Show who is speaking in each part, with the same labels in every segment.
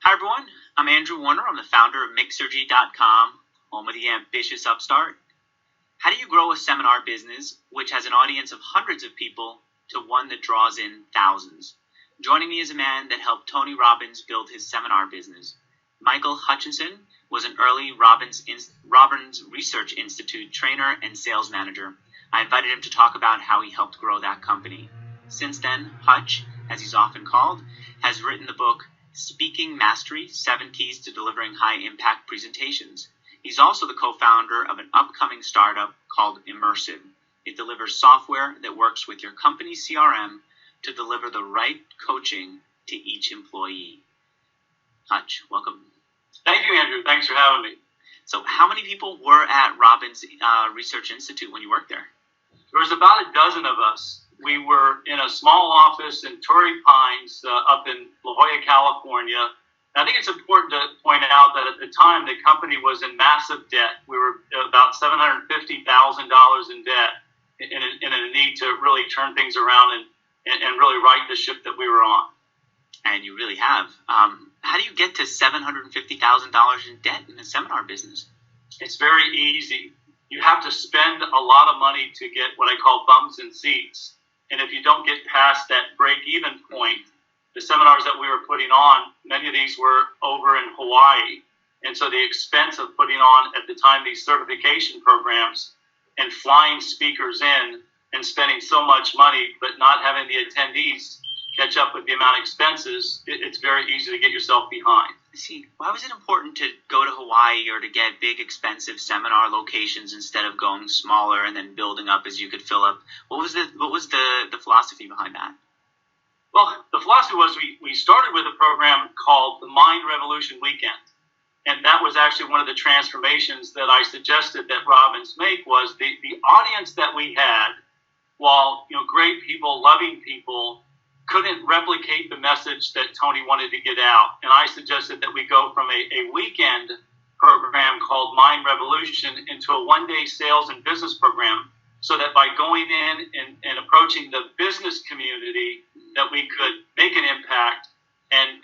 Speaker 1: Hi everyone, I'm Andrew Warner. I'm the founder of Mixergy.com, home of the ambitious upstart. How do you grow a seminar business which has an audience of hundreds of people to one that draws in thousands? Joining me is a man that helped Tony Robbins build his seminar business. Michael Hutchison was an early Robbins Research Institute trainer and sales manager. I invited him to talk about how he helped grow that company. Since then, Hutch, as he's often called, has written the book Speaking Mastery, 7 Keys to Delivering High-Impact Presentations. He's also the co-founder of an upcoming startup called Immersive. It delivers software that works with your company's CRM to deliver the right coaching to each employee. Hutch, welcome.
Speaker 2: Thank you, Andrew. Thanks for having me.
Speaker 1: So how many people were at Robbins Research Institute when you worked there?
Speaker 2: There was about a dozen of us. We were in a small office in Torrey Pines up in La Jolla, California. And I think it's important to point out that at the time, the company was in massive debt. We were about $750,000 in debt in a need to really turn things around and really right the ship that we were on.
Speaker 1: And you really have. How do you get to $750,000 in debt in the seminar business?
Speaker 2: It's very easy. You have to spend a lot of money to get what I call bums in seats. And if you don't get past that break-even point, the seminars that we were putting on, many of these were over in Hawaii. And so the expense of putting on, at the time, these certification programs and flying speakers in and spending so much money, but not having the attendees catch up with the amount of expenses, it's very easy to get yourself behind.
Speaker 1: See, why was it important to go to Hawaii or to get big, expensive seminar locations instead of going smaller and then building up as you could fill up? What was the philosophy behind that?
Speaker 2: Well, the philosophy was we started with a program called the Mind Revolution Weekend. And that was actually one of the transformations that I suggested that Robbins make was the audience that we had, while great people, loving people, couldn't replicate the message that Tony wanted to get out. And I suggested that we go from a weekend program called Mind Revolution into a one-day sales and business program, so that by going in and approaching the business community, that we could make an impact and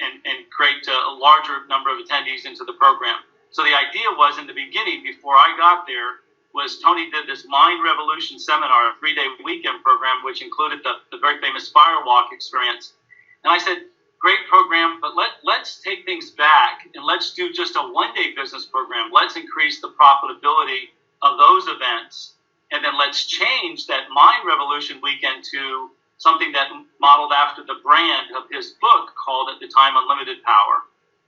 Speaker 2: create a larger number of attendees into the program. So the idea was, in the beginning, before I got there, was Tony did this Mind Revolution seminar, a 3-day weekend program, which included the very famous Firewalk experience. And I said, great program, but let's take things back and let's do just a one-day business program. Let's increase the profitability of those events. And then let's change that Mind Revolution weekend to something that modeled after the brand of his book called, at the time, Unlimited Power.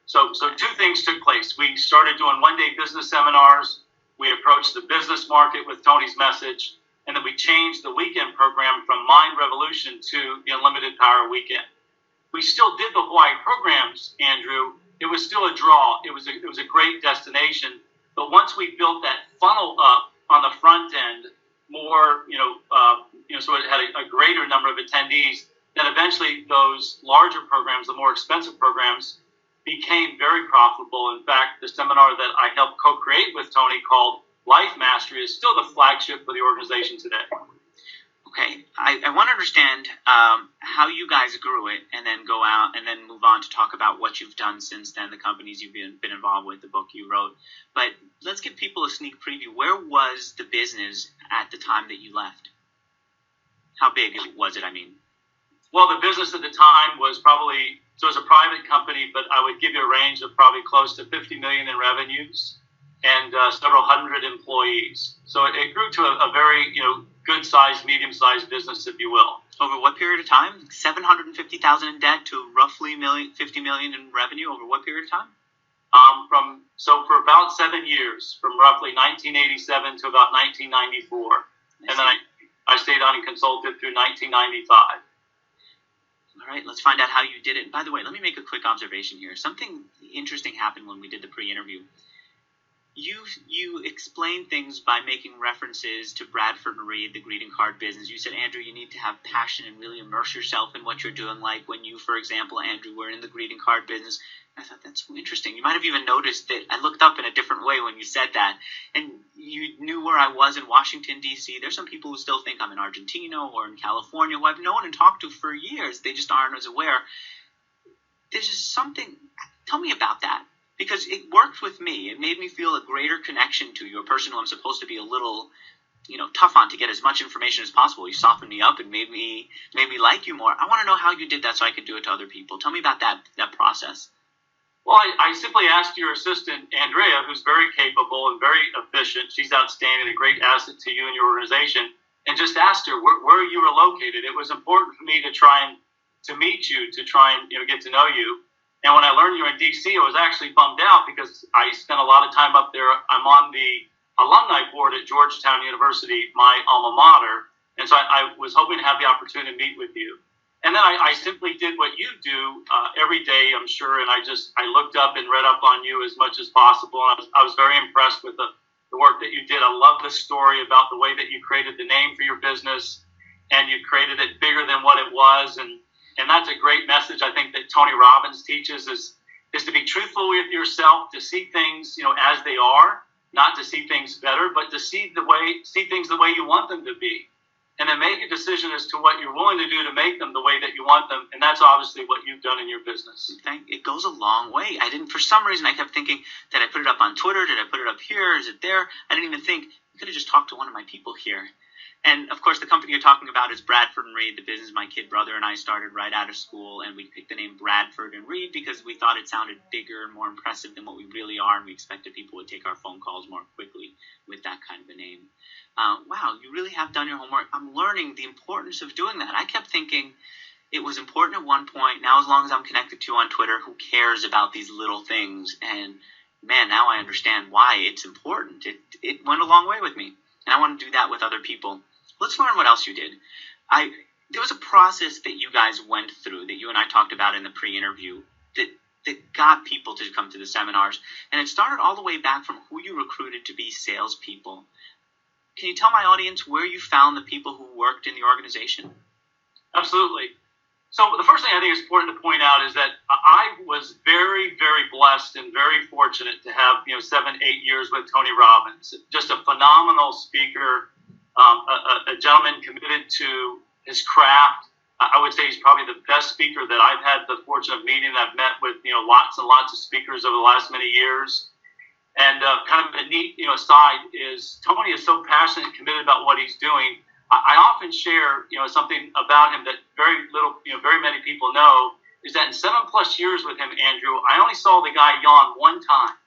Speaker 2: So 2 things took place. We started doing one-day business seminars. We approached the business market with Tony's message, and then we changed the weekend program from Mind Revolution to the Unlimited Power Weekend. We still did the Hawaii programs, Andrew. It was still a draw. It was a great destination. But once we built that funnel up on the front end, more, so it had a greater number of attendees, then eventually those larger programs, the more expensive programs, became very profitable. In fact, the seminar that I helped co-create with Tony called Life Mastery is still the flagship for the organization today.
Speaker 1: Okay, I want to understand how you guys grew it, and then go out and then move on to talk about what you've done since then, the companies you've been involved with, the book you wrote. But let's give people a sneak preview. Where was the business at the time that you left? How big was it, I mean?
Speaker 2: Well, the business at the time was probably, so it was a private company, but I would give you a range of probably close to $50 million in revenues and several hundred employees. So it grew to a very, good-sized, medium-sized business, if you will.
Speaker 1: Over what period of time? $750,000 in debt to roughly $50 million in revenue. Over what period of time?
Speaker 2: For about 7 years, from roughly 1987 to about 1994, and then I stayed on and consulted through 1995.
Speaker 1: All right, let's find out how you did it. By the way, let me make a quick observation here. Something interesting happened when we did the pre-interview. You explained things by making references to Bradford and Reed, the greeting card business. You said, Andrew, you need to have passion and really immerse yourself in what you're doing. Like when you, for example, Andrew, were in the greeting card business. I thought, that's so interesting. You might have even noticed that I looked up in a different way when you said that. And you knew where I was in Washington, D.C. There's some people who still think I'm in Argentina or in California who I've known and talked to for years. They just aren't as aware. There's just something. Tell me about because it worked with me. It made me feel a greater connection to you, a person who I'm supposed to be a little, tough on to get as much information as possible. You softened me up and made me like you more. I want to know how you did that so I could do it to other people. Tell me about that process.
Speaker 2: Well, I simply asked your assistant, Andrea, who's very capable and very efficient. She's outstanding, a great asset to you and your organization. And just asked her where you were located. It was important for me to try and to meet you, to try and get to know you. And when I learned you were in D.C., I was actually bummed out because I spent a lot of time up there. I'm on the alumni board at Georgetown University, my alma mater. And so I was hoping to have the opportunity to meet with you. And then I simply did what you do every day, I'm sure. And I looked up and read up on you as much as possible. And I was very impressed with the work that you did. I love the story about the way that you created the name for your business, and you created it bigger than what it was. And that's a great message I think that Tony Robbins teaches is to be truthful with yourself, to see things, as they are, not to see things better, but to see things the way you want them to be. And then make a decision as to what you're willing to do to make them the way that you want them. And that's obviously what you've done in your business.
Speaker 1: It goes a long way. For some reason, I kept thinking, did I put it up on Twitter? Did I put it up here? Is it there? I didn't even think, you could have just talked to one of my people here. And of course, the company you're talking about is Bradford and Reed, the business my kid brother and I started right out of school. And we picked the name Bradford and Reed because we thought it sounded bigger and more impressive than what we really are. And we expected people would take our phone calls more quickly with that kind of a name. Wow, you really have done your homework. I'm learning the importance of doing that. I kept thinking it was important at one point. Now, as long as I'm connected to you on Twitter, who cares about these little things? And man, now I understand why it's important. It went a long way with me. And I want to do that with other people. Let's learn what else you did. There was a process that you guys went through that you and I talked about in the pre-interview that got people to come to the seminars. And it started all the way back from who you recruited to be salespeople. Can you tell my audience where you found the people who worked in the organization?
Speaker 2: Absolutely. So the first thing I think is important to point out is that I was very, very blessed and very fortunate to have 7-8 years with Tony Robbins. Just a phenomenal speaker, a gentleman committed to his craft. I would say he's probably the best speaker that I've had the fortune of meeting. I've met with lots and lots of speakers over the last many years. And kind of a neat, aside is Tony is so passionate and committed about what he's doing. I often share, something about him that very many people know is that in 7+ years with him, Andrew, I only saw the guy yawn one time.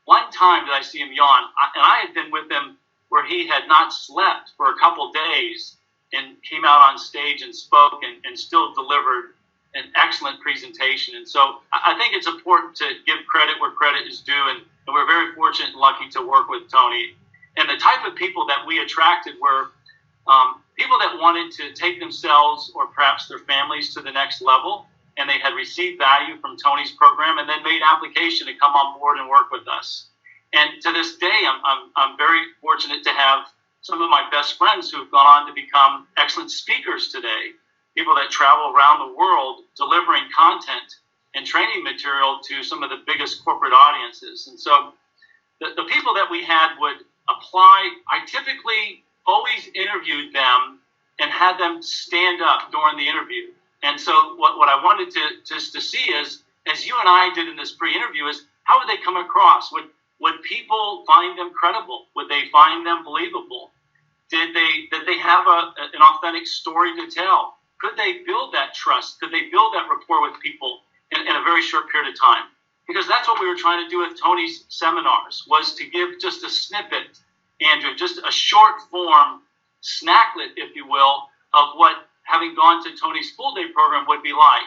Speaker 2: One time did I see him yawn, and I had been with him where he had not slept for a couple days and came out on stage and spoke and still delivered an excellent presentation. And so I think it's important to give credit where credit is due, and we're very fortunate and lucky to work with Tony. And the type of people that we attracted were people that wanted to take themselves or perhaps their families to the next level, and they had received value from Tony's program and then made application to come on board and work with us. And to this day, I'm very fortunate to have some of my best friends who have gone on to become excellent speakers today, people that travel around the world delivering content and training material to some of the biggest corporate audiences. And so the people that we had would apply. I typically always interviewed them and had them stand up during the interview. And so what I wanted to see is, as you and I did in this pre-interview, is how would they come across? Would people find them credible? Would they find them believable? Did they have an authentic story to tell? Could they build that trust? Could they build that rapport with people in a very short period of time? Because that's what we were trying to do with Tony's seminars, was to give just a snippet, Andrew, just a short form snacklet, if you will, of what having gone to Tony's full day program would be like.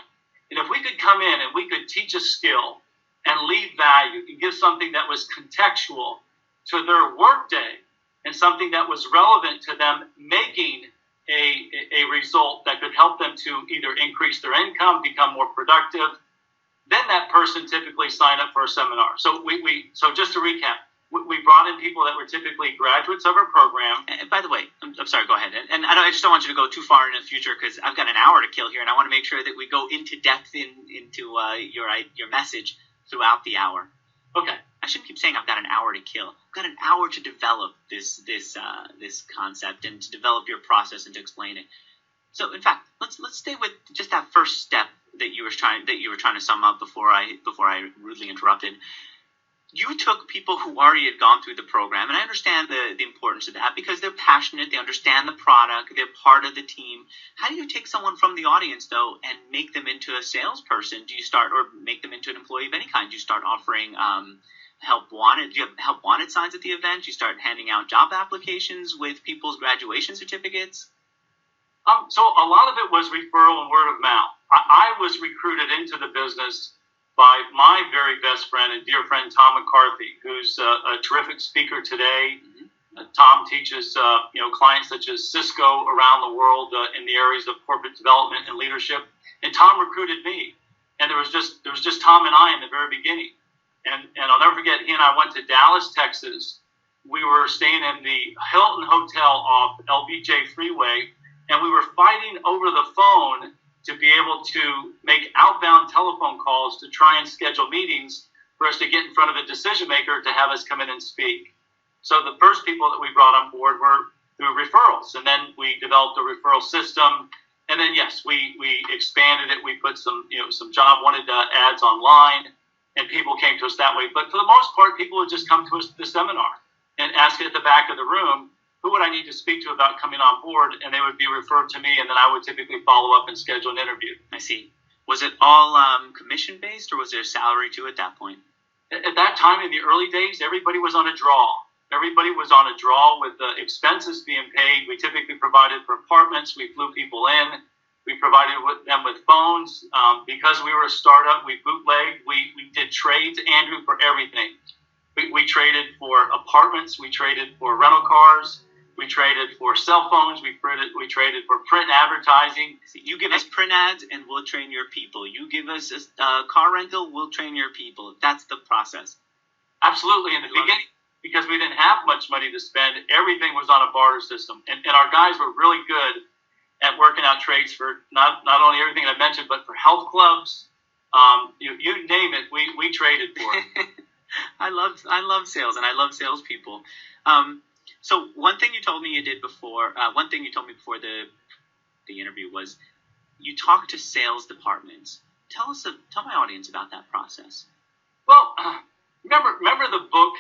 Speaker 2: And if we could come in and we could teach a skill and leave value and give something that was contextual to their workday and something that was relevant to them making a result that could help them to either increase their income, become more productive, then that person typically signed up for a seminar. So so just to recap, we brought in people that were typically graduates of our program.
Speaker 1: And by the way, I'm sorry, go ahead. And I just don't want you to go too far in the future because I've got an hour to kill here, and I want to make sure that we go into depth into your message throughout the hour.
Speaker 2: Okay.
Speaker 1: I shouldn't keep saying I've got an hour to kill. I've got an hour to develop this concept and to develop your process and to explain it. So, in fact, let's stay with just that first step that you were trying to sum up before I rudely interrupted. you took people who already had gone through the program, and I understand the importance of that because they're passionate, they understand the product, they're part of the team. How do you take someone from the audience, though, and make them into a salesperson? Do you start, or make them into an employee of any kind? Do you start offering help wanted? Do you have help wanted signs at the event? Do you start handing out job applications with people's graduation certificates?
Speaker 2: So a lot of it was referral and word of mouth. I was recruited into the business by my very best friend and dear friend, Tom McCarthy, who's a terrific speaker today. Mm-hmm. Tom teaches, clients such as Cisco around the world in the areas of corporate development and leadership. And Tom recruited me. And there was just Tom and I in the very beginning. And I'll never forget, he and I went to Dallas, Texas. We were staying in the Hilton Hotel off LBJ Freeway, and we were fighting over the phone to be able to make outbound telephone calls to try and schedule meetings for us to get in front of a decision maker to have us come in and speak. So the first people that we brought on board were through referrals, and then we developed a referral system. And then, yes, we expanded it. We put some job wanted ads online, and people came to us that way. But for the most part, people would just come to us to the seminar and ask at the back of the room, who would I need to speak to about coming on board? And they would be referred to me, and then I would typically follow up and schedule an interview.
Speaker 1: I see. Was it all commission-based, or was there a salary too at that point?
Speaker 2: At that time, in the early days, everybody was on a draw. Everybody was on a draw with the expenses being paid. We typically provided for apartments. We flew people in. We provided them with phones. Because we were a startup, we bootlegged. We did trades, Andrew, for everything. We traded for apartments. We traded for rental cars. We traded for cell phones. We traded for print advertising.
Speaker 1: You give us print ads, and we'll train your people. You give us a car rental, we'll train your people. That's the process.
Speaker 2: Absolutely. In the beginning, because we didn't have much money to spend, everything was on a barter system. And our guys were really good at working out trades for not only everything I mentioned, but for health clubs. You name it, we traded for it.
Speaker 1: I love sales, and I love salespeople. So one thing you told me before the interview was you talked to sales departments. Tell my audience about that process.
Speaker 2: Well, remember the book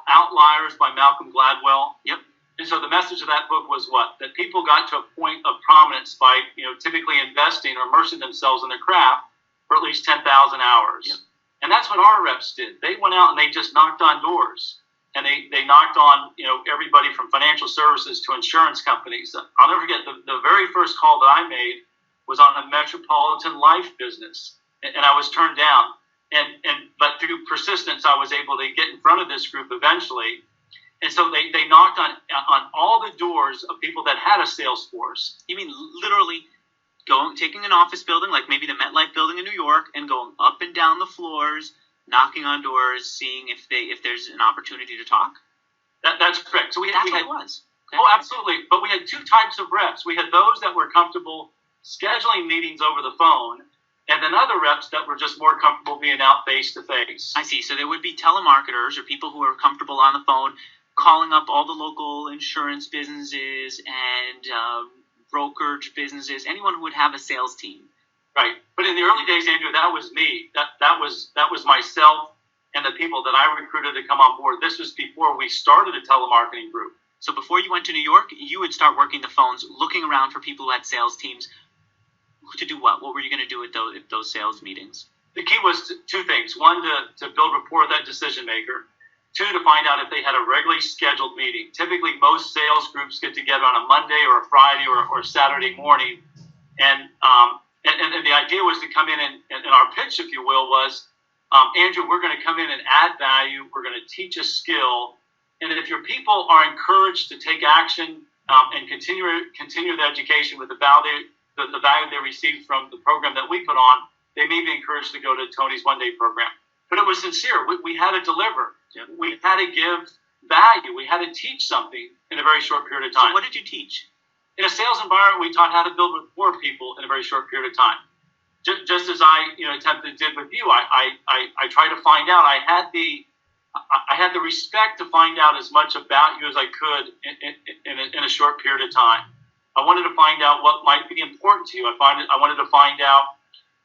Speaker 2: Outliers by Malcolm Gladwell?
Speaker 1: Yep.
Speaker 2: And so the message of that book was what? That people got to a point of prominence by typically investing or immersing themselves in their craft for at least 10,000 hours. Yep. And that's what our reps did. They went out and they just knocked on doors. And they knocked on, everybody from financial services to insurance companies. I'll never forget the very first call that I made was on a metropolitan life business, and I was turned down. But through persistence, I was able to get in front of this group eventually. And so they knocked on all the doors of people that had a sales force.
Speaker 1: You mean literally taking an office building, like maybe the MetLife building in New York, and going up and down the floors, knocking on doors, seeing if there's an opportunity to talk?
Speaker 2: That's correct. So
Speaker 1: that's what it was.
Speaker 2: Okay. Oh, absolutely. But we had two types of reps. We had those that were comfortable scheduling meetings over the phone, and then other reps that were just more comfortable being out face-to-face.
Speaker 1: I see. So there would be telemarketers or people who are comfortable on the phone calling up all the local insurance businesses and brokerage businesses, anyone who would have a sales team.
Speaker 2: Right. But in the early days, Andrew, that was me. That was myself and the people that I recruited to come on board. This was before we started a telemarketing group.
Speaker 1: So before you went to New York, you would start working the phones, looking around for people who had sales teams. To do what? What were you going to do at those sales meetings?
Speaker 2: The key was two things. One, to build rapport with that decision maker. Two, to find out if they had a regularly scheduled meeting. Typically, most sales groups get together on a Monday or a Friday or a Saturday morning. And the idea was to come in and our pitch, if you will, was, Andrew, we're going to come in and add value. We're going to teach a skill. And if your people are encouraged to take action and continue their education with the value they received from the program that we put on, they may be encouraged to go to Tony's one-day program. But it was sincere. We had to deliver.
Speaker 1: Yep.
Speaker 2: We had to give value. We had to teach something in a very short period of time.
Speaker 1: So what did you teach?
Speaker 2: In a sales environment, we taught how to build rapport with people in a very short period of time. Just as I did with you, I tried to find out. I had the respect to find out as much about you as I could in a short period of time. I wanted to find out what might be important to you. I wanted to find out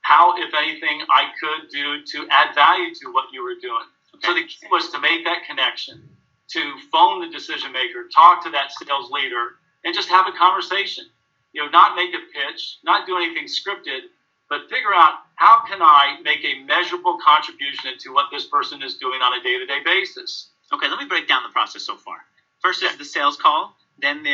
Speaker 2: how, if anything, I could do to add value to what you were doing. So the key was to make that connection, to phone the decision maker, talk to that sales leader, and just have a conversation. Not make a pitch, not do anything scripted, but figure out how can I make a measurable contribution into what this person is doing on a day-to-day basis.
Speaker 1: Okay, let me break down the process so far. First is the sales call, then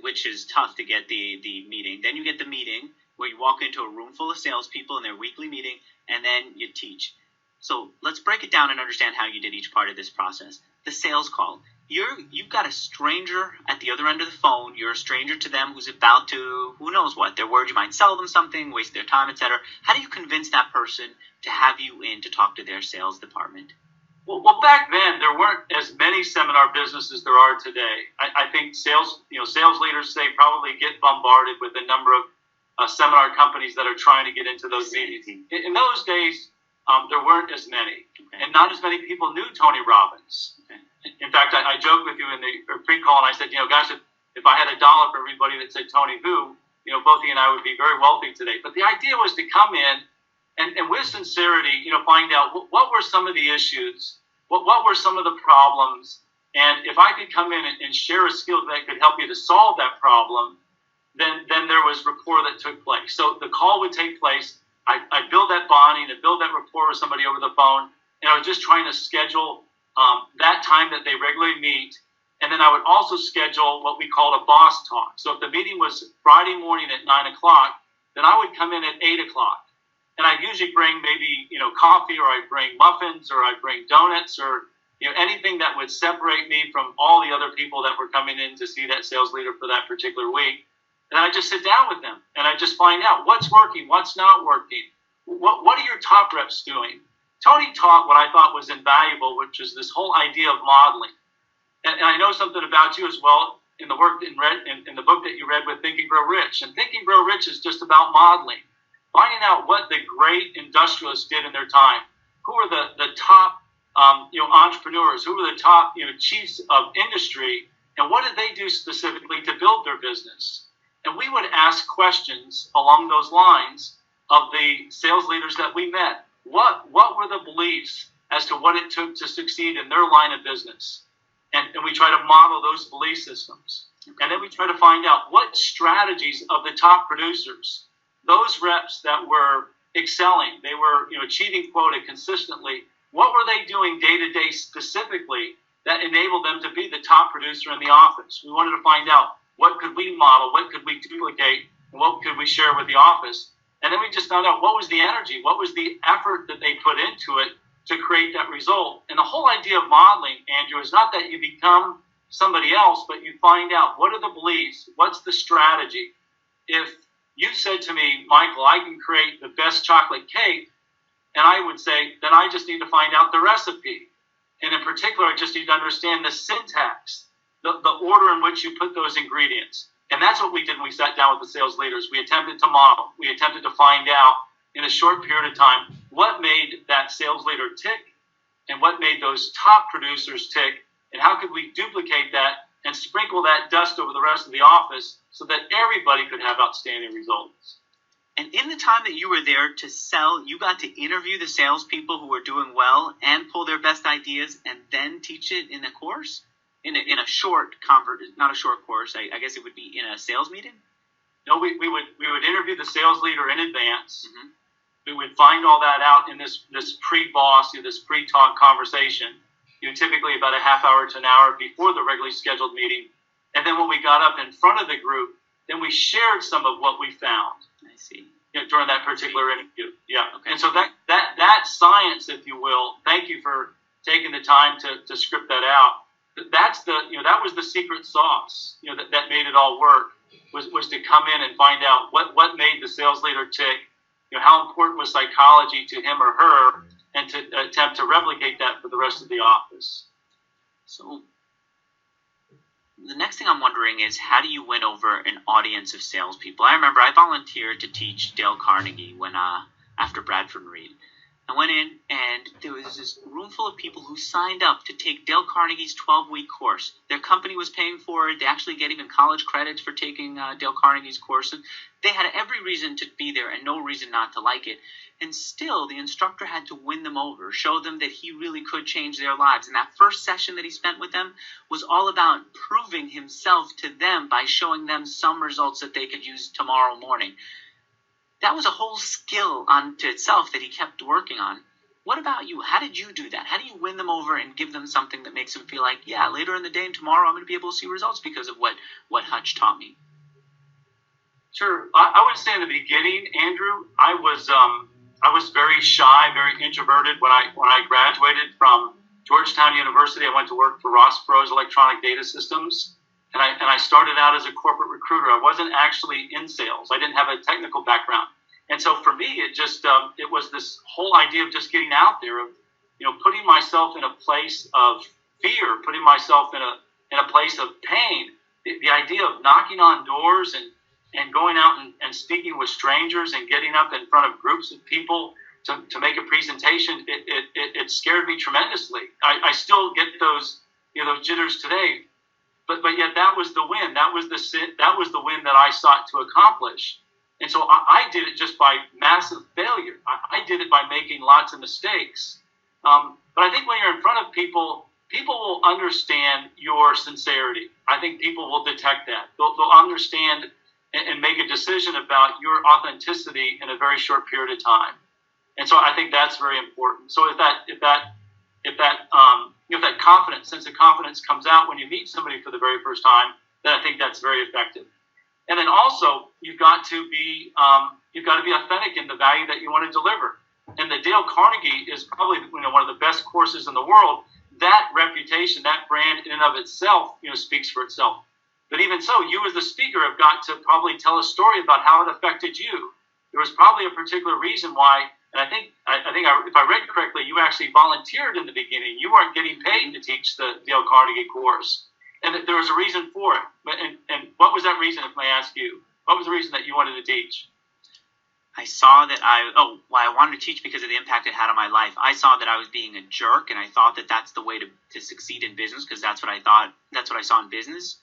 Speaker 1: which is tough to get the meeting. Then you get the meeting where you walk into a room full of salespeople in their weekly meeting, and then you teach. So let's break it down and understand how you did each part of this process. The sales call. You've got a stranger at the other end of the phone. You're a stranger to them who's about to, who knows what. They're worried you might sell them something, waste their time, etc. How do you convince that person to have you in to talk to their sales department?
Speaker 2: Well, back then there weren't as many seminar businesses as there are today. I think sales leaders today probably get bombarded with a number of seminar companies that are trying to get into those meetings. In those days, there weren't as many, and not as many people knew Tony Robbins. In fact, I joked with you in the pre-call, and I said, gosh, if I had $1 for everybody that said Tony who, both he and I would be very wealthy today. But the idea was to come in and with sincerity, find out what were some of the issues, what were some of the problems, and if I could come in and share a skill that could help you to solve that problem, then there was rapport that took place. So the call would take place. I build that bonding, I build that rapport with somebody over the phone, and I was just trying to schedule that time that they regularly meet. And then I would also schedule what we called a boss talk. So if the meeting was Friday morning at 9 o'clock, then I would come in at 8 o'clock. And I'd usually bring maybe, coffee, or I'd bring muffins, or I'd bring donuts, or, anything that would separate me from all the other people that were coming in to see that sales leader for that particular week. And I'd just sit down with them and I'd just find out what's working, what's not working. What are your top reps doing? Tony taught what I thought was invaluable, which is this whole idea of modeling. And I know something about you as well in the work in the book that you read with Think and Grow Rich. And Think and Grow Rich is just about modeling, finding out what the great industrialists did in their time. Who are the top entrepreneurs? Who are the top chiefs of industry? And what did they do specifically to build their business? And we would ask questions along those lines of the sales leaders that we met. What were the beliefs as to what it took to succeed in their line of business? And we try to model those belief systems. And then we try to find out what strategies of the top producers, those reps that were excelling, they were achieving quota consistently, what were they doing day to day specifically that enabled them to be the top producer in the office? We wanted to find out what could we model, what could we duplicate, and what could we share with the office. And then we just found out what was the energy, what was the effort that they put into it to create that result. And the whole idea of modeling, Andrew, is not that you become somebody else, but you find out what are the beliefs, what's the strategy. If you said to me, Michael, I can create the best chocolate cake, and I would say, then I just need to find out the recipe. And in particular, I just need to understand the syntax, the order in which you put those ingredients. And that's what we did when we sat down with the sales leaders. We attempted to model. We attempted to find out in a short period of time what made that sales leader tick and what made those top producers tick, and how could we duplicate that and sprinkle that dust over the rest of the office so that everybody could have outstanding results.
Speaker 1: And in the time that you were there to sell, you got to interview the salespeople who were doing well and pull their best ideas and then teach it in a course? In a short not a short course, I guess it would be in a sales meeting?
Speaker 2: No, we would interview the sales leader in advance. Mm-hmm. We would find all that out in this pre-boss, this pre-talk conversation, typically about a half hour to an hour before the regularly scheduled meeting. And then when we got up in front of the group, then we shared some of what we found.
Speaker 1: I see.
Speaker 2: During that particular interview. Yeah.
Speaker 1: Okay.
Speaker 2: And so that science, if you will, thank you for taking the time to script that out. That's that was the secret sauce, that made it all work, was to come in and find out what made the sales leader tick, how important was psychology to him or her, and to attempt to replicate that for the rest of the office.
Speaker 1: So the next thing I'm wondering is, how do you win over an audience of salespeople? I remember I volunteered to teach Dale Carnegie when after Bradford and Reed. I went in, and there was this room full of people who signed up to take Dale Carnegie's 12-week course. Their company was paying for it. They actually get even college credits for taking Dale Carnegie's course. And they had every reason to be there and no reason not to like it. And still, the instructor had to win them over, show them that he really could change their lives. And that first session that he spent with them was all about proving himself to them by showing them some results that they could use tomorrow morning. That was a whole skill unto itself that he kept working on. What about you? How did you do that? How do you win them over and give them something that makes them feel like, yeah, later in the day and tomorrow I'm going to be able to see results because of what Hutch taught me?
Speaker 2: Sure. I would say in the beginning, Andrew, I was very shy, very introverted. When I graduated from Georgetown University, I went to work for Ross Perot's Electronic Data Systems. And I started out as a corporate recruiter. I wasn't actually in sales. I didn't have a technical background. And so for me, it was this whole idea of just getting out there, of, putting myself in a place of fear, putting myself in a place of pain. The idea of knocking on doors and going out and speaking with strangers and getting up in front of groups of people to make a presentation, it scared me tremendously. I still get those jitters today. But yet that was the win. That was the win that I sought to accomplish. And so I did it just by massive failure. I did it by making lots of mistakes. But I think when you're in front of people will understand your sincerity. I think people will detect that. They'll understand and make a decision about your authenticity in a very short period of time. And so I think that's very important. So if that sense of confidence comes out when you meet somebody for the very first time, then I think that's very effective. And then also, you've got to be authentic in the value that you want to deliver. And the Dale Carnegie is probably one of the best courses in the world. That reputation, that brand in and of itself, speaks for itself. But even so, you as the speaker have got to probably tell a story about how it affected you. There was probably a particular reason why. And I think if I read correctly, you actually volunteered in the beginning. You weren't getting paid to teach the Dale Carnegie course, and there was a reason for it. And what was that reason, if I ask you? What was the reason that you wanted to teach?
Speaker 1: I saw that I wanted to teach because of the impact it had on my life. I saw that I was being a jerk, and I thought that that's the way to succeed in business, because that's what I thought. That's what I saw in business.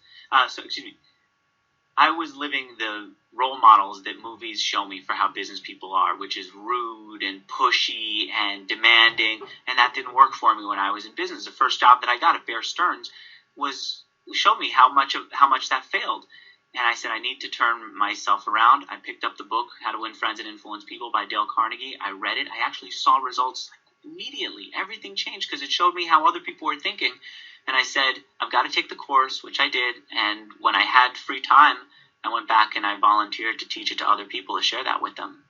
Speaker 1: I was living the role models that movies show me for how business people are, which is rude and pushy and demanding, and that didn't work for me when I was in business. The first job that I got at Bear Stearns showed me how much that failed. And I said, I need to turn myself around. I picked up the book, How to Win Friends and Influence People by Dale Carnegie. I read it. I actually saw results immediately. Everything changed because it showed me how other people were thinking. And I said, I've got to take the course, which I did. And when I had free time, I went back and I volunteered to teach it to other people, to share that with them.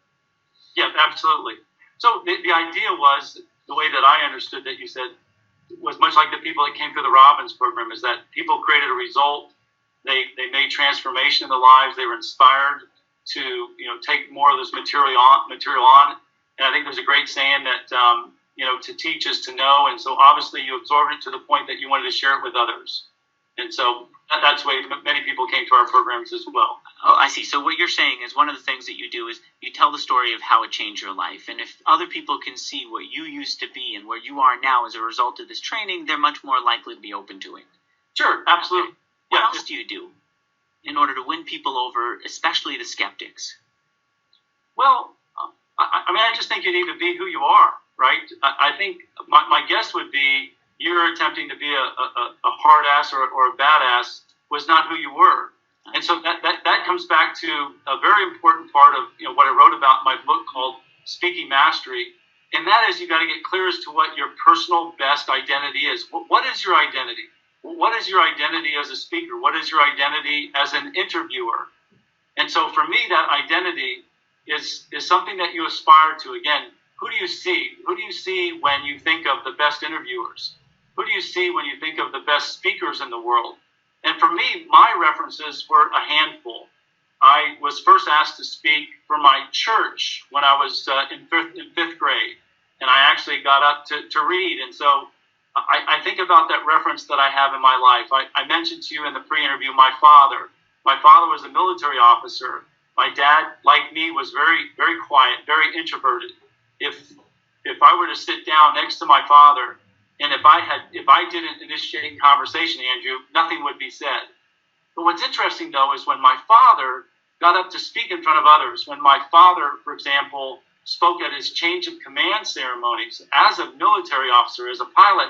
Speaker 2: Yeah, absolutely. So the idea was, the way that I understood that you said, was much like the people that came through the Robbins program, is that people created a result. They made transformation in their lives. They were inspired to take more of this material on. And I think there's a great saying that to teach is to know. And so obviously you absorbed it to the point that you wanted to share it with others. And so that's the way many people came to our programs as well.
Speaker 1: Oh, I see. So what you're saying is one of the things that you do is you tell the story of how it changed your life. And if other people can see what you used to be and where you are now as a result of this training, they're much more likely to be open to it.
Speaker 2: Sure, absolutely.
Speaker 1: Okay. What else do you do in order to win people over, especially the skeptics?
Speaker 2: Well, I just think you need to be who you are, right? I think my guess would be you're attempting to be a hard ass or a badass was not who you were. And so that comes back to a very important part of what I wrote about in my book called Speaking Mastery. And that is, you got to get clear as to what your personal best identity is. What is your identity? What is your identity as a speaker? What is your identity as an interviewer? And so for me, that identity is something that you aspire to. Again, who do you see? Who do you see when you think of the best interviewers? Who do you see when you think of the best speakers in the world? And for me, my references were a handful. I was first asked to speak for my church when I was in fifth grade, and I actually got up to read. And so I think about that reference that I have in my life. I mentioned to you in the pre-interview my father. My father was a military officer. My dad, like me, was very, very quiet, very introverted. If if I were to sit down next to my father, and if I didn't initiate conversation, Andrew, nothing would be said. But what's interesting, though, is when my father got up to speak in front of others, when my father, for example, spoke at his change of command ceremonies as a military officer, as a pilot,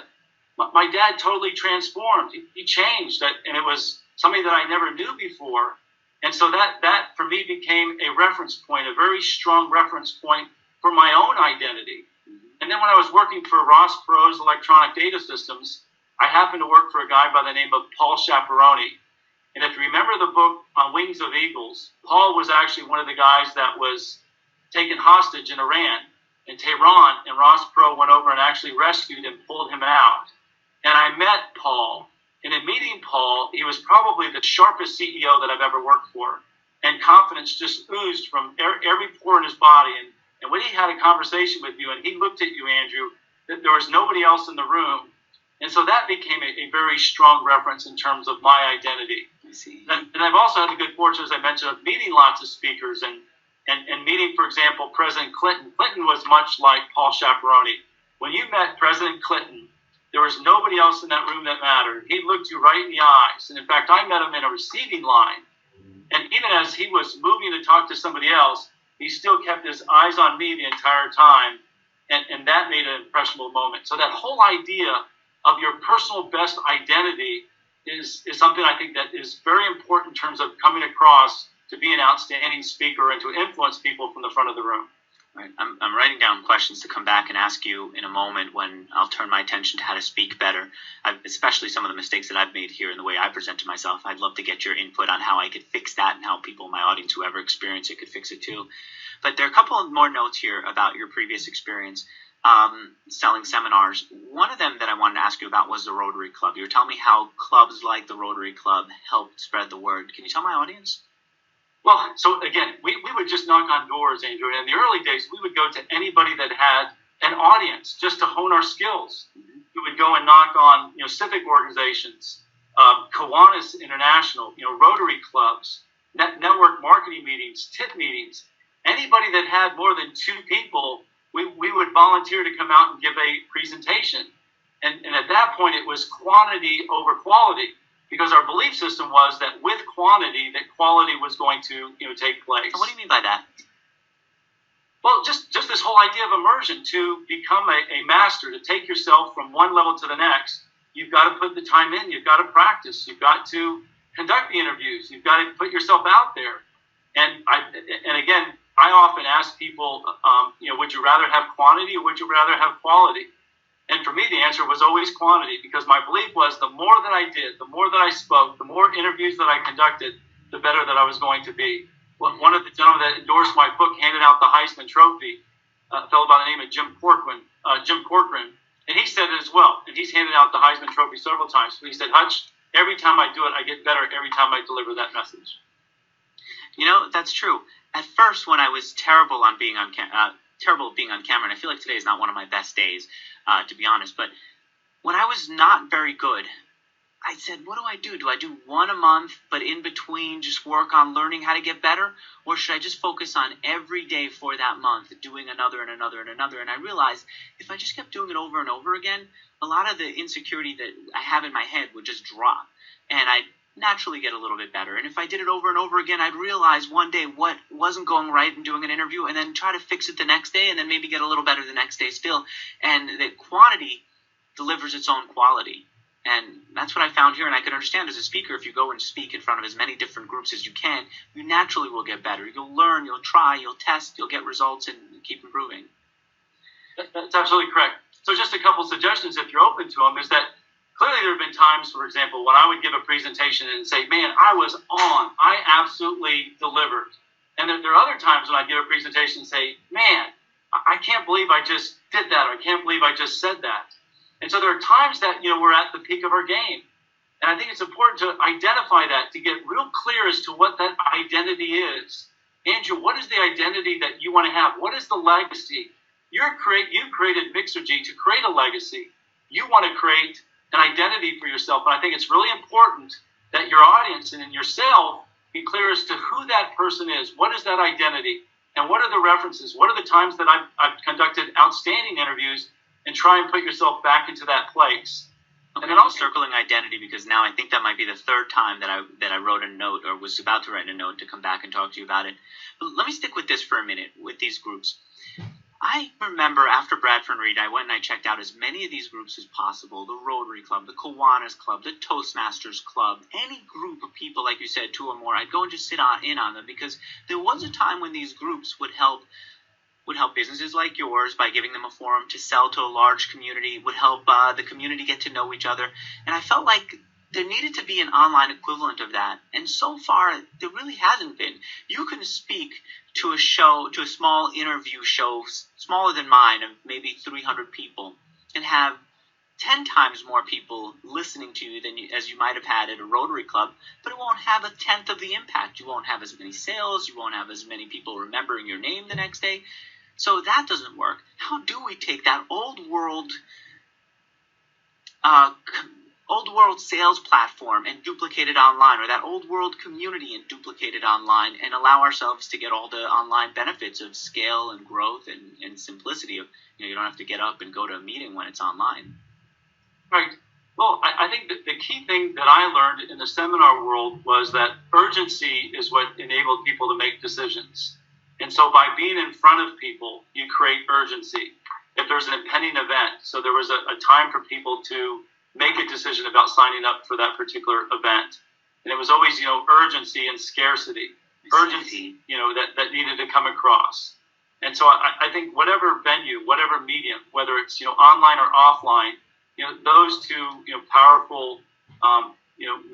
Speaker 2: my dad totally transformed. He changed, and it was something that I never knew before. And so that for me became a reference point, a very strong reference point for my own identity. And then when I was working for Ross Perot's Electronic Data Systems, I happened to work for a guy by the name of Paul Chaperone. And if you remember the book Wings of Eagles, Paul was actually one of the guys that was taken hostage in Iran, in Tehran, and Ross Perot went over and actually rescued him, pulled him out. And I met Paul. And in meeting Paul, he was probably the sharpest CEO that I've ever worked for. And confidence just oozed from every pore in his body. And when he had a conversation with you and he looked at you, Andrew, that there was nobody else in the room. And so that became a very strong reference in terms of my identity.
Speaker 1: I see.
Speaker 2: And I've also had the good fortune, as I mentioned, of meeting lots of speakers and meeting, for example, President Clinton. Clinton was much like Paul Chaperone. When you met President Clinton, there was nobody else in that room that mattered. He looked you right in the eyes. And in fact, I met him in a receiving line. And even as he was moving to talk to somebody else, he still kept his eyes on me the entire time. And that made an impressionable moment. So that whole idea of your personal best identity is something I think that is very important in terms of coming across to be an outstanding speaker and to influence people from the front of the room.
Speaker 1: Right. I'm writing down questions to come back and ask you in a moment when I'll turn my attention to how to speak better, especially some of the mistakes that I've made here in the way I present to myself. I'd love to get your input on how I could fix that and how people in my audience who ever experience it could fix it too. But there are a couple of more notes here about your previous experience selling seminars. One of them that I wanted to ask you about was the Rotary Club. You were telling me how clubs like the Rotary Club helped spread the word. Can you tell my audience?
Speaker 2: Well, so again, we would just knock on doors, Andrew. And in the early days, we would go to anybody that had an audience just to hone our skills. We would go and knock on, civic organizations, Kiwanis International, Rotary clubs, network marketing meetings, tip meetings. Anybody that had more than 2 people, we would volunteer to come out and give a presentation. And at that point, it was quantity over quality, because our belief system was that with quantity, that quality was going to take place.
Speaker 1: What do you mean by that?
Speaker 2: Well, just this whole idea of immersion, to become a master, to take yourself from one level to the next. You've got to put the time in. You've got to practice. You've got to conduct the interviews. You've got to put yourself out there. And again, I often ask people, would you rather have quantity or would you rather have quality? And for me, the answer was always quantity, because my belief was the more that I did, the more that I spoke, the more interviews that I conducted, the better that I was going to be. One of the gentlemen that endorsed my book handed out the Heisman Trophy, a fellow by the name of Jim Corcoran, and he said it as well. And he's handed out the Heisman Trophy several times. But he said, Hutch, every time I do it, I get better every time I deliver that message.
Speaker 1: That's true. At first, when I was terrible at being on camera, and I feel like today is not one of my best days, to be honest, but when I was not very good, I said, what do I do? Do I do one a month, but in between just work on learning how to get better? Or should I just focus on every day for that month, doing another and another and another? And I realized if I just kept doing it over and over again, a lot of the insecurity that I have in my head would just drop, and I'd naturally get a little bit better. And if I did it over and over again, I'd realize one day what wasn't going right in doing an interview, and then try to fix it the next day, and then maybe get a little better the next day still. And that quantity delivers its own quality. And that's what I found here. And I can understand as a speaker, if you go and speak in front of as many different groups as you can, you naturally will get better. You'll learn, you'll try, you'll test, you'll get results, and keep improving.
Speaker 2: That's absolutely correct. So just a couple suggestions, if you're open to them, is that clearly there have been times, for example, when I would give a presentation and say, man, I was on. I absolutely delivered. And there are other times when I give a presentation and say, man, I can't believe I just did that, or I can't believe I just said that. And so there are times that, we're at the peak of our game. And I think it's important to identify that, to get real clear as to what that identity is. Andrew, what is the identity that you want to have? What is the legacy? You created Mixergy to create a legacy. You want to create an identity for yourself. And I think it's really important that your audience and in yourself be clear as to who that person is. What is that identity? And what are the references? What are the times that I've conducted outstanding interviews, and try and put yourself back into that place.
Speaker 1: Okay, and then also circling identity, because now I think that might be the third time that I wrote a note, or was about to write a note to come back and talk to you about it. But let me stick with this for a minute, with these groups. I remember after Bradford Reed, I went and I checked out as many of these groups as possible: the Rotary Club, the Kiwanis Club, the Toastmasters Club, any group of people, like you said, 2 or more. I'd go and just sit in on them, because there was a time when these groups would help businesses like yours by giving them a forum to sell to a large community, would help the community get to know each other. And I felt like there needed to be an online equivalent of that. And so far, there really hasn't been. You can speak to a small interview show, smaller than mine, of maybe 300 people, and have 10 times more people listening to you as you might have had at a Rotary Club, but it won't have a tenth of the impact. You won't have as many sales. You won't have as many people remembering your name the next day. So that doesn't work. How do we take that old world sales platform and duplicate it online, or that old world community and duplicate it online, and allow ourselves to get all the online benefits of scale and growth and simplicity of, you don't have to get up and go to a meeting when it's online?
Speaker 2: Right. Well, I think that the key thing that I learned in the seminar world was that urgency is what enabled people to make decisions. And so by being in front of people, you create urgency. If there's an impending event, so there was a time for people to make a decision about signing up for that particular event. And it was always, urgency and scarcity. Urgency, that needed to come across. And so I think whatever venue, whatever medium, whether it's, online or offline, those two, powerful,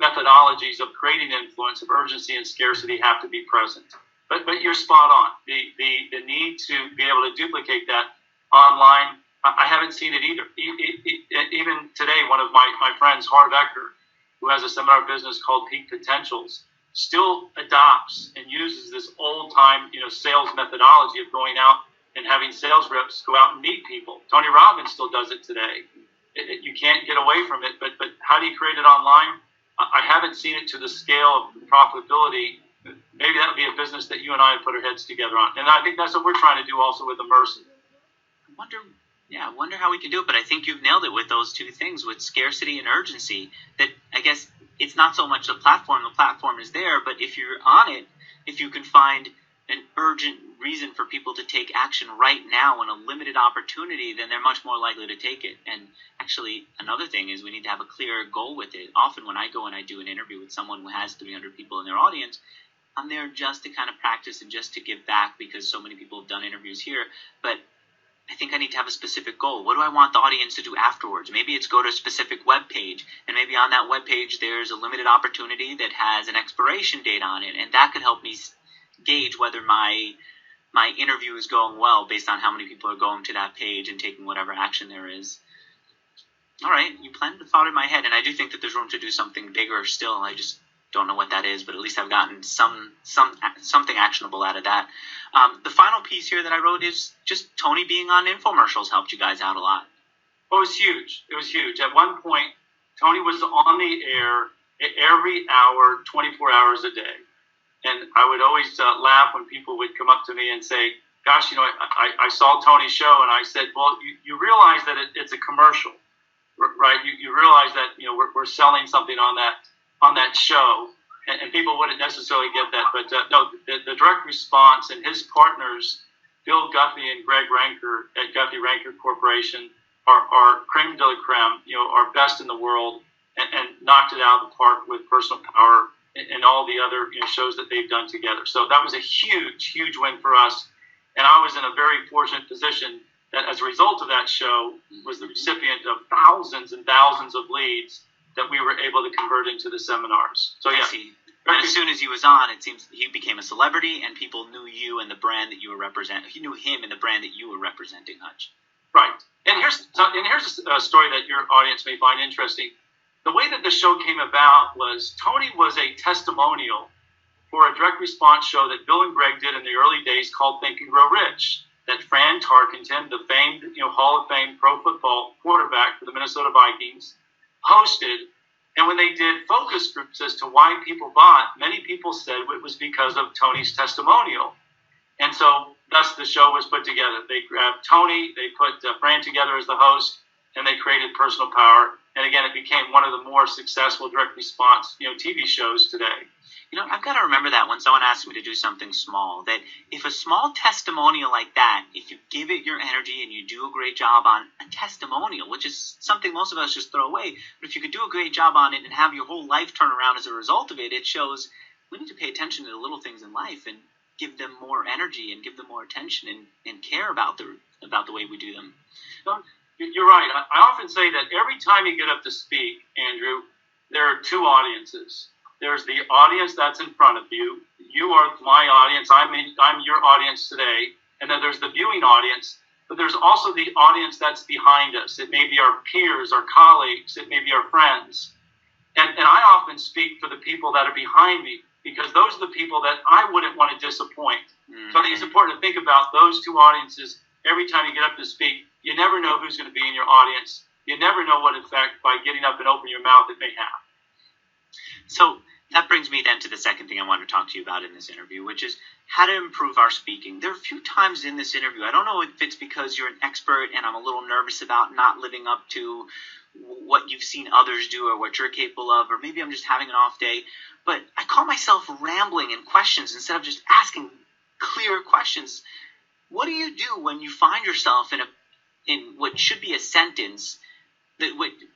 Speaker 2: methodologies of creating influence, of urgency and scarcity, have to be present. But you're spot on. The need to be able to duplicate that online, I haven't seen it either. Even today, one of my friends, Harv Ecker, who has a seminar business called Peak Potentials, still adopts and uses this old-time, sales methodology of going out and having sales reps go out and meet people. Tony Robbins still does it today. You can't get away from it. But how do you create it online? I haven't seen it to the scale of profitability. Maybe that would be a business that you and I would put our heads together on. And I think that's what we're trying to do also with Immersive.
Speaker 1: I wonder how we can do it, but I think you've nailed it with those two things, with scarcity and urgency. That I guess it's not so much the platform is there, but if you're on it, if you can find an urgent reason for people to take action right now and a limited opportunity, then they're much more likely to take it. And actually, another thing is we need to have a clear goal with it. Often when I go and I do an interview with someone who has 300 people in their audience, I'm there just to kind of practice and just to give back, because so many people have done interviews here. But I think I need to have a specific goal. What do I want the audience to do afterwards? Maybe it's go to a specific web page, and maybe on that web page there's a limited opportunity that has an expiration date on it, and that could help me gauge whether my interview is going well based on how many people are going to that page and taking whatever action there is. All right, you planted a thought in my head, and I do think that there's room to do something bigger still. I just don't know what that is, but at least I've gotten something actionable out of that. The final piece here that I wrote is just Tony being on infomercials helped you guys out a lot.
Speaker 2: Oh, it was huge. It was huge. At one point, Tony was on the air every hour, 24 hours a day. And I would always laugh when people would come up to me and say, gosh, I saw Tony's show, and I said, well, you realize that it's a commercial, right? You realize that, we're selling something on that show, and people wouldn't necessarily get that. But no, the direct response, and his partners, Bill Guffey and Greg Ranker at Guffey Ranker Corporation, are creme de la creme, are best in the world, and knocked it out of the park with Personal Power and all the other shows that they've done together. So that was a huge, huge win for us. And I was in a very fortunate position that as a result of that show was the recipient of thousands and thousands of leads that we were able to convert into the seminars. So yeah.
Speaker 1: And as soon as he was on, it seems he became a celebrity, and people knew you and the brand that you were representing. He knew him and the brand that you were representing, Hutch.
Speaker 2: Right. And here's a story that your audience may find interesting. The way that the show came about was Tony was a testimonial for a direct response show that Bill and Greg did in the early days called Think and Grow Rich, that Fran Tarkenton, the famed Hall of Fame pro football quarterback for the Minnesota Vikings, hosted. And when they did focus groups as to why people bought, many people said it was because of Tony's testimonial. And so thus the show was put together. They grabbed Tony, they put Fran together as the host, and they created Personal Power. And again, it became one of the more successful direct response, TV shows today.
Speaker 1: I've got to remember that when someone asks me to do something small, that if a small testimonial like that, if you give it your energy and you do a great job on a testimonial, which is something most of us just throw away, but if you could do a great job on it and have your whole life turn around as a result of it, it shows we need to pay attention to the little things in life and give them more energy and give them more attention and care about the way we do them.
Speaker 2: You're right. I often say that every time you get up to speak, Andrew, there are two audiences. There's the audience that's in front of you. You are my audience. I'm your audience today. And then there's the viewing audience. But there's also the audience that's behind us. It may be our peers, our colleagues. It may be our friends. And I often speak for the people that are behind me because those are the people that I wouldn't want to disappoint. Mm-hmm. So I think it's important to think about those two audiences every time you get up to speak. You never know who's going to be in your audience. You never know what effect by getting up and opening your mouth it may have.
Speaker 1: So that brings me then to the second thing I wanted to talk to you about in this interview, which is how to improve our speaking. There are a few times in this interview, I don't know if it's because you're an expert and I'm a little nervous about not living up to what you've seen others do or what you're capable of, or maybe I'm just having an off day, but I call myself rambling in questions instead of just asking clear questions. What do you do when you find yourself in what should be a sentence,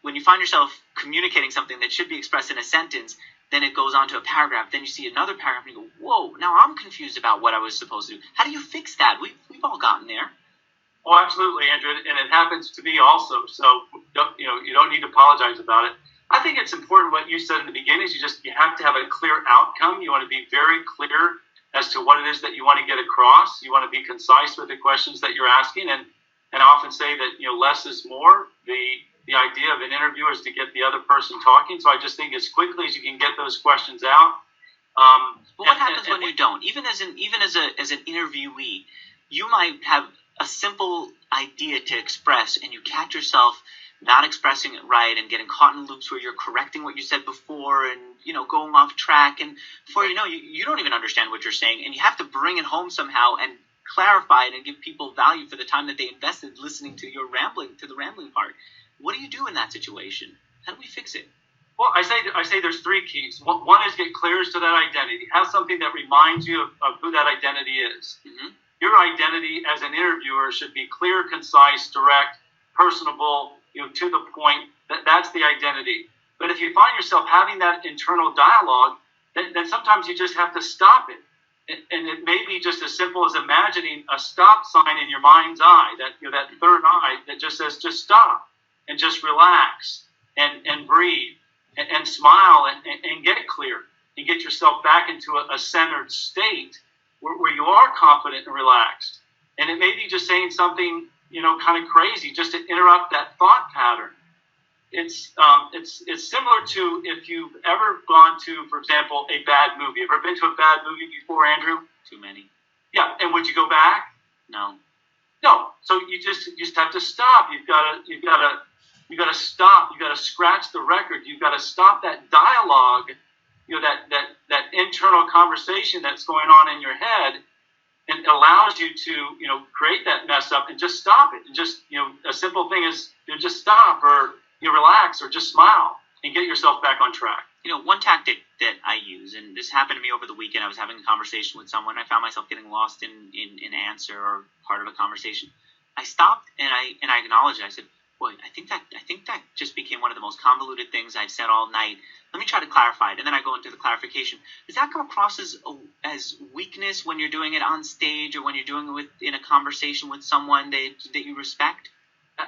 Speaker 1: when you find yourself communicating something that should be expressed in a sentence, then it goes on to a paragraph, then you see another paragraph and you go, whoa, now I'm confused about what I was supposed to do. How do you fix that? We've all gotten there.
Speaker 2: Well, absolutely, Andrew, and it happens to me also, so you don't need to apologize about it. I think it's important what you said in the beginning is you have to have a clear outcome. You want to be very clear as to what it is that you want to get across. You want to be concise with the questions that you're asking, and I often say that less is more. The idea of an interview is to get the other person talking. So I just think as quickly as you can get those questions out.
Speaker 1: What happens when you don't? Even as an interviewee, you might have a simple idea to express, and you catch yourself not expressing it right and getting caught in loops where you're correcting what you said before and going off track. And before you know, you don't even understand what you're saying, and you have to bring it home somehow and clarify it and give people value for the time that they invested listening to your rambling part. What do you do in that situation? How do we fix it?
Speaker 2: Well, I say there's three keys. One is get clear as to that identity. Have something that reminds you of who that identity is. Mm-hmm. Your identity as an interviewer should be clear, concise, direct, personable, to the point. That's the identity. But if you find yourself having that internal dialogue, then sometimes you just have to stop it. And it may be just as simple as imagining a stop sign in your mind's eye, that third eye that just says, just stop and just relax and breathe and smile and get clear and get yourself back into a centered state where you are confident and relaxed. And it may be just saying something, kind of crazy just to interrupt that thought pattern. It's similar to if you've ever gone to, for example, a bad movie. Ever been to a bad movie before, Andrew?
Speaker 1: Too many.
Speaker 2: Yeah, and would you go back?
Speaker 1: No.
Speaker 2: So you just have to stop. You've got to stop. You got to scratch the record. You've got to stop that dialogue. That internal conversation that's going on in your head, and it allows you to create that mess up and just stop it. And just a simple thing is just stop or relax or just smile and get yourself back on track.
Speaker 1: One tactic that I use, and this happened to me over the weekend, I was having a conversation with someone. I found myself getting lost in an answer or part of a conversation. I stopped and I acknowledged it. I said, boy, I think that just became one of the most convoluted things I've said all night. Let me try to clarify it. And then I go into the clarification. Does that come across as weakness when you're doing it on stage or when you're doing it in a conversation with someone that you respect?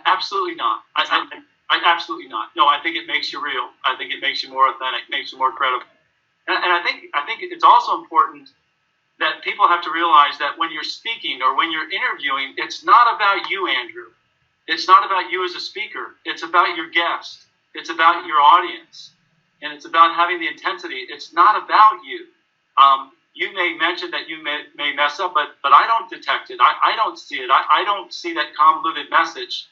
Speaker 2: Absolutely not. Absolutely not. No, I think it makes you real. I think it makes you more authentic, makes you more credible. And I think it's also important that people have to realize that when you're speaking or when you're interviewing, it's not about you, Andrew. It's not about you as a speaker. It's about your guest. It's about your audience. And it's about having the intensity. It's not about you. You may mention that you may mess up, but I don't detect it. I don't see it. I don't see that convoluted message.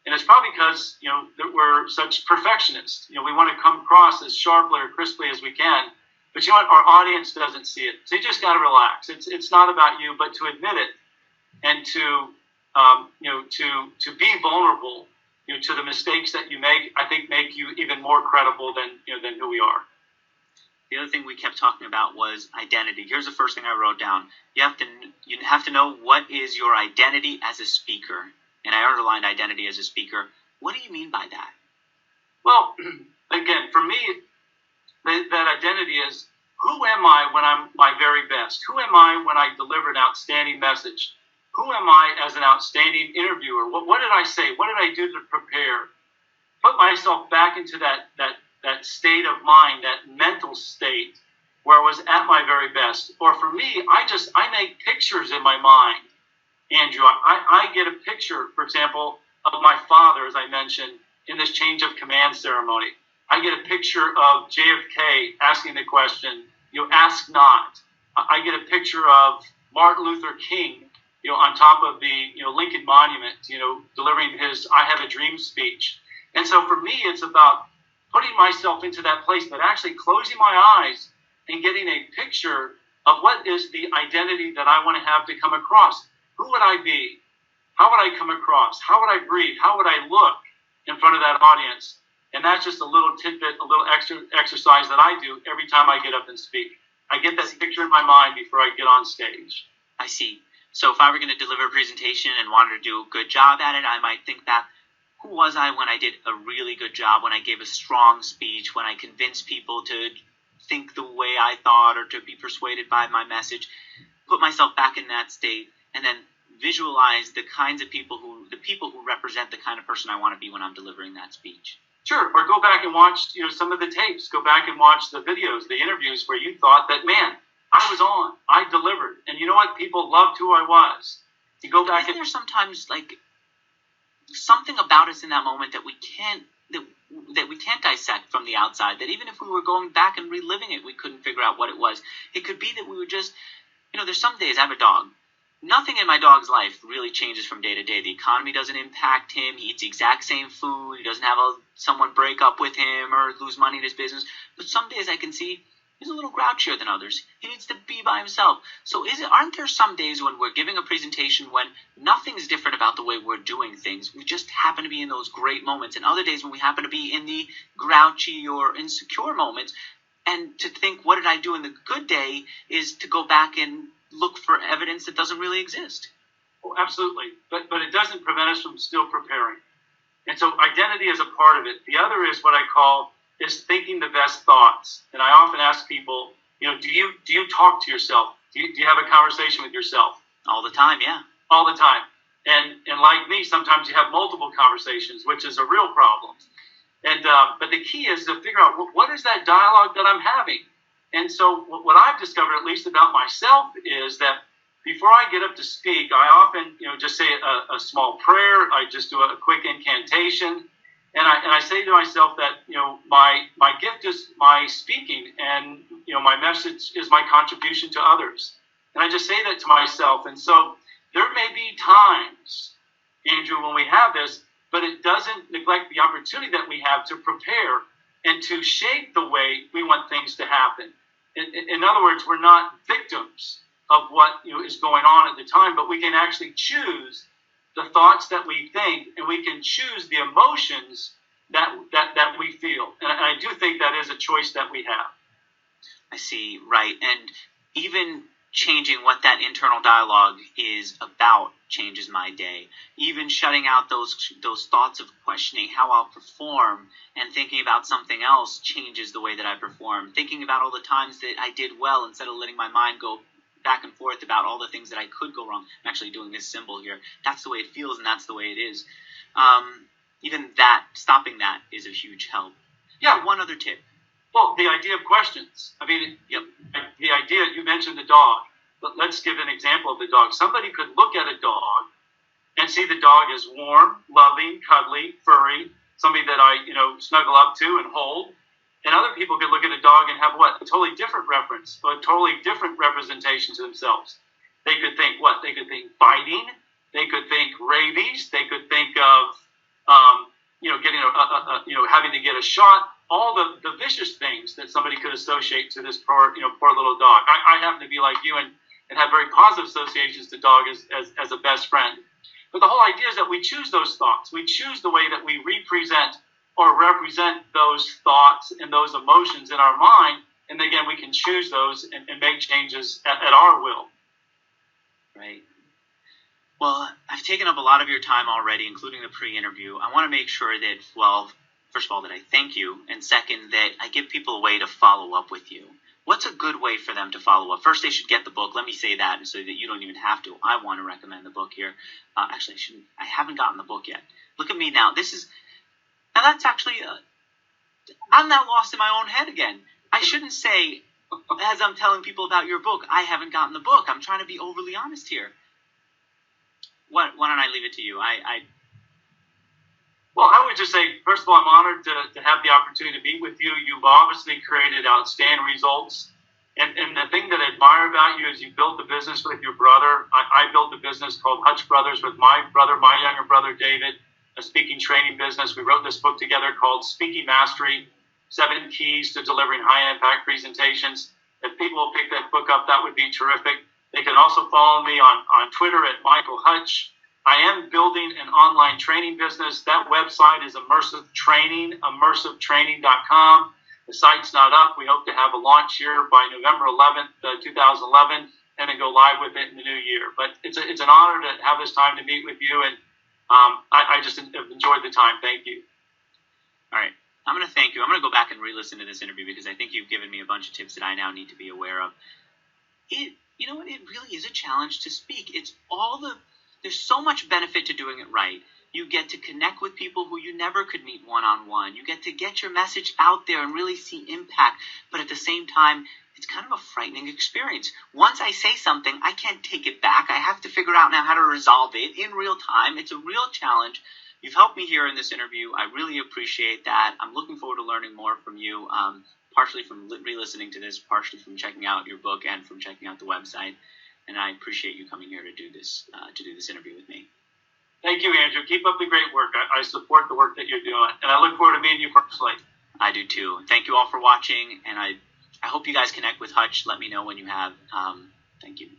Speaker 2: And it's probably because, that we're such perfectionists. We want to come across as sharply or crisply as we can. But our audience doesn't see it. So you just got to relax. It's not about you, but to admit it. and to be vulnerable, to the mistakes that you make, I think make you even more credible than who we are.
Speaker 1: The other thing we kept talking about was identity. Here's the first thing I wrote down. You have to know what is your identity as a speaker. And I underlined identity as a speaker. What do you mean by that?
Speaker 2: Well, again, for me, that identity is, who am I when I'm my very best? Who am I when I deliver an outstanding message? Who am I as an outstanding interviewer? What did I say? What did I do to prepare? Put myself back into that state of mind, that mental state where I was at my very best. Or for me, I make pictures in my mind, Andrew. I get a picture, for example, of my father, as I mentioned, in this change of command ceremony. I get a picture of JFK asking the question, ask not. I get a picture of Martin Luther King, on top of the, Lincoln Monument, delivering his I Have a Dream speech. And so for me, it's about putting myself into that place, but actually closing my eyes and getting a picture of what is the identity that I want to have to come across. Who would I be? How would I come across? How would I breathe? How would I look in front of that audience? And that's just a little tidbit, a little extra exercise that I do every time I get up and speak. I get that picture in my mind before I get on stage.
Speaker 1: I see. So if I were going to deliver a presentation and wanted to do a good job at it, I might think back, who was I when I did a really good job, when I gave a strong speech, when I convinced people to think the way I thought or to be persuaded by my message, put myself back in that state, and then visualize the people who represent the kind of person I want to be when I'm delivering that speech.
Speaker 2: Sure, or go back and watch, some of the tapes. Go back and watch the videos, the interviews where you thought that, man, I was on, I delivered, and you know what? People loved who I was. You go back.
Speaker 1: Isn't there sometimes something about us in that moment that we can't dissect from the outside? That even if we were going back and reliving it, we couldn't figure out what it was. It could be that we were just, there's some days I have a dog. Nothing in my dog's life really changes from day to day. The economy doesn't impact him. He eats the exact same food. He doesn't have someone break up with him or lose money in his business. But some days I can see he's a little grouchier than others. He needs to be by himself. So aren't there some days when we're giving a presentation when nothing's different about the way we're doing things? We just happen to be in those great moments. And other days when we happen to be in the grouchy or insecure moments. And to think, what did I do in the good day, is to go back and look for evidence that doesn't really exist.
Speaker 2: Oh, absolutely. But it doesn't prevent us from still preparing. And so identity is a part of it. The other is what I call is thinking the best thoughts. And I often ask people, do you talk to yourself? Do you have a conversation with yourself?
Speaker 1: All the time, yeah.
Speaker 2: All the time. And like me, sometimes you have multiple conversations, which is a real problem. And but the key is to figure out what is that dialogue that I'm having. And so what I've discovered, at least about myself, is that before I get up to speak, I often, just say a small prayer. I just do a quick incantation. And I say to myself that, my gift is my speaking, and, my message is my contribution to others. And I just say that to myself. And so there may be times, Andrew, when we have this, but it doesn't neglect the opportunity that we have to prepare and to shape the way we want things to happen. In other words, we're not victims of what is going on at the time, but we can actually choose the thoughts that we think, and we can choose the emotions that we feel. And I do think that is a choice that we have.
Speaker 1: I see, right. And even changing what that internal dialogue is about changes my day. Even shutting out those thoughts of questioning how I'll perform and thinking about something else changes the way that I perform. Thinking about all the times that I did well instead of letting my mind go back and forth about all the things that I could go wrong. I'm actually doing this symbol here. That's the way it feels, and that's the way it is. Even that, stopping that is a huge help. Yeah, one other tip.
Speaker 2: Well, the idea of questions. I mean, the idea, you mentioned the dog, but let's give an example of the dog. Somebody could look at a dog and see the dog as warm, loving, cuddly, furry, somebody that I, snuggle up to and hold. And other people could look at a dog and have what? A totally different reference, a totally different representation to themselves. They could think what? They could think fighting. They could think rabies. They could think of, getting having to get a shot. All the vicious things that somebody could associate to this poor little dog. I happen to be like you, and and have very positive associations to dog as a best friend. But the whole idea is that we choose those thoughts. We choose the way that we represent or represent those thoughts and those emotions in our mind. And again, we can choose those and make changes at our will.
Speaker 1: Right. Well, I've taken up a lot of your time already, including the pre-interview. I want to make sure that, well, first of all, that I thank you, and second, that I give people a way to follow up with you. What's a good way for them to follow up? First, they should get the book. Let me say that so that you don't even have to. I want to recommend the book here. Actually, I haven't gotten the book yet. Look at me now. That's actually, I'm now lost in my own head again. I shouldn't say, as I'm telling people about your book, I haven't gotten the book. I'm trying to be overly honest here. Why don't I leave it to you?
Speaker 2: Well, I would just say, first of all, I'm honored to have the opportunity to meet with you. You've obviously created outstanding results. And the thing that I admire about you is you built a business with your brother. I built a business called Hutch Brothers with my brother, my younger brother, David, a speaking training business. We wrote this book together called Speaking Mastery, 7 Keys to Delivering High-Impact Presentations. If people will pick that book up, that would be terrific. They can also follow me on Twitter at Michael Hutch. I am building an online training business. That website is Immersive Training, immersivetraining.com. The site's not up. We hope to have a launch here by November 11th, 2011, and then go live with it in the new year. But it's an honor to have this time to meet with you, and I just have enjoyed the time. Thank you.
Speaker 1: All right. I'm going to thank you. I'm going to go back and re-listen to this interview because I think you've given me a bunch of tips that I now need to be aware of. You know what? It really is a challenge to speak. There's so much benefit to doing it right. You get to connect with people who you never could meet one-on-one. You get to get your message out there and really see impact. But at the same time, it's kind of a frightening experience. Once I say something, I can't take it back. I have to figure out now how to resolve it in real time. It's a real challenge. You've helped me here in this interview. I really appreciate that. I'm looking forward to learning more from you, partially from re-listening to this, partially from checking out your book and from checking out the website. And I appreciate you coming here to do this interview with me.
Speaker 2: Thank you, Andrew. Keep up the great work. I support the work that you're doing, and I look forward to meeting you personally.
Speaker 1: I do too. Thank you all for watching, and I hope you guys connect with Hutch. Let me know when you have. Thank you.